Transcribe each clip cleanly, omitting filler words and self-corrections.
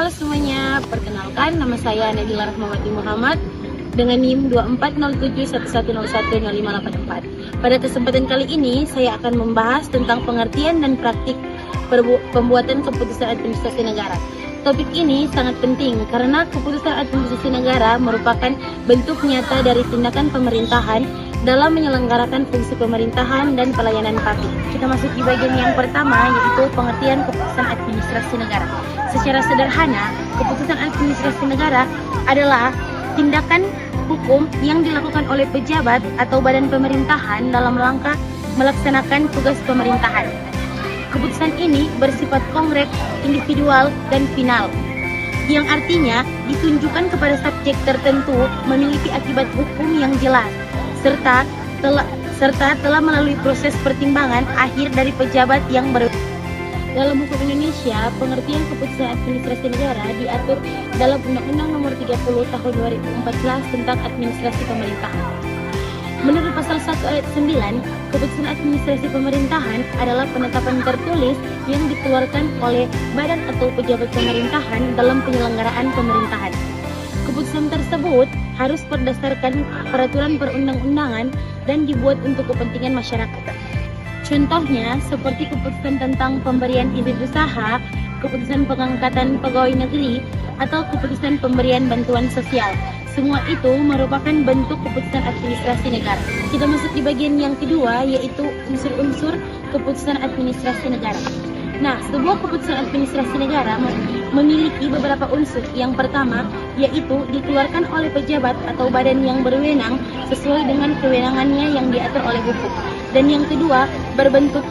Halo semuanya, perkenalkan nama saya Nadila Rahmawati Muhammad dengan NIM 240711010584. Pada kesempatan kali ini, saya akan membahas tentang pengertian dan praktik pembuatan keputusan administrasi negara. Topik ini sangat penting karena keputusan administrasi negara merupakan bentuk nyata dari tindakan pemerintahan dalam menyelenggarakan fungsi pemerintahan dan pelayanan publik. Kita masuk di bagian yang pertama, yaitu pengertian keputusan administrasi negara. Secara sederhana, keputusan administrasi negara adalah tindakan hukum yang dilakukan oleh pejabat atau badan pemerintahan dalam rangka melaksanakan tugas pemerintahan. Keputusan ini bersifat konkret, individual, dan final, yang artinya ditunjukkan kepada subjek tertentu memiliki akibat hukum yang jelas, serta telah melalui proses pertimbangan akhir dari pejabat yang berwenang. Dalam hukum Indonesia, pengertian keputusan administrasi negara diatur dalam Undang-Undang Nomor 30 Tahun 2014 tentang Administrasi Pemerintahan. Menurut pasal 1 ayat 9, keputusan administrasi pemerintahan adalah penetapan tertulis yang dikeluarkan oleh badan atau pejabat pemerintahan dalam penyelenggaraan pemerintahan. Keputusan tersebut harus berdasarkan peraturan perundang-undangan dan dibuat untuk kepentingan masyarakat. Contohnya seperti keputusan tentang pemberian izin usaha, keputusan pengangkatan pegawai negeri, atau keputusan pemberian bantuan sosial. Semua itu merupakan bentuk keputusan administrasi negara. Kita masuk di bagian yang kedua, yaitu unsur-unsur keputusan administrasi negara. Nah, sebuah keputusan administrasi negara memiliki beberapa unsur. Yang pertama, yaitu dikeluarkan oleh pejabat atau badan yang berwenang sesuai dengan kewenangannya yang diatur oleh hukum. Dan yang kedua, berbentuk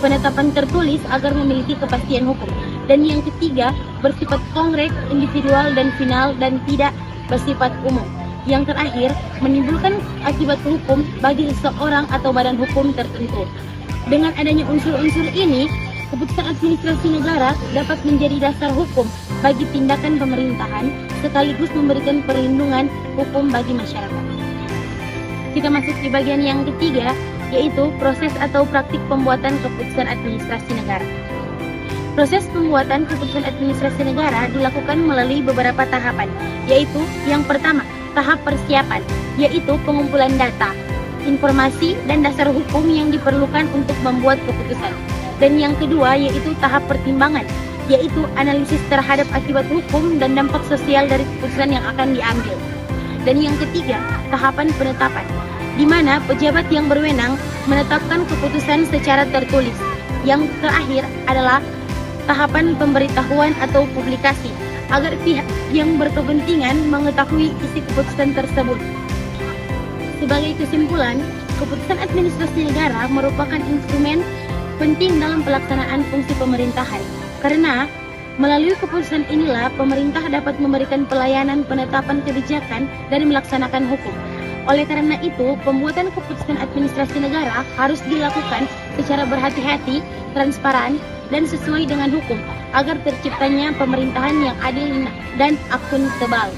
penetapan tertulis agar memiliki kepastian hukum. Dan yang ketiga, bersifat konkret, individual, dan final, dan tidak bersifat umum. Yang terakhir, menimbulkan akibat hukum bagi seseorang atau badan hukum tertentu. Dengan adanya unsur-unsur ini, keputusan administrasi negara dapat menjadi dasar hukum bagi tindakan pemerintahan sekaligus memberikan perlindungan hukum bagi masyarakat. Kita masuk di bagian yang ketiga, yaitu proses atau praktik pembuatan keputusan administrasi negara. Proses pembuatan keputusan administrasi negara dilakukan melalui beberapa tahapan, yaitu yang pertama, tahap persiapan, yaitu pengumpulan data, informasi, dan dasar hukum yang diperlukan untuk membuat keputusan. Dan yang kedua, yaitu tahap pertimbangan, yaitu analisis terhadap akibat hukum dan dampak sosial dari keputusan yang akan diambil. Dan yang ketiga, tahapan penetapan, di mana pejabat yang berwenang menetapkan keputusan secara tertulis. Yang terakhir adalah tahapan pemberitahuan atau publikasi, agar pihak yang berkepentingan mengetahui isi keputusan tersebut. Sebagai kesimpulan, keputusan administrasi negara merupakan instrumen penting dalam pelaksanaan fungsi pemerintahan, karena melalui keputusan inilah pemerintah dapat memberikan pelayanan penetapan kebijakan dan melaksanakan hukum. Oleh karena itu, pembuatan keputusan administrasi negara harus dilakukan secara berhati-hati, transparan, dan sesuai dengan hukum, agar terciptanya pemerintahan yang adil dan akuntabel.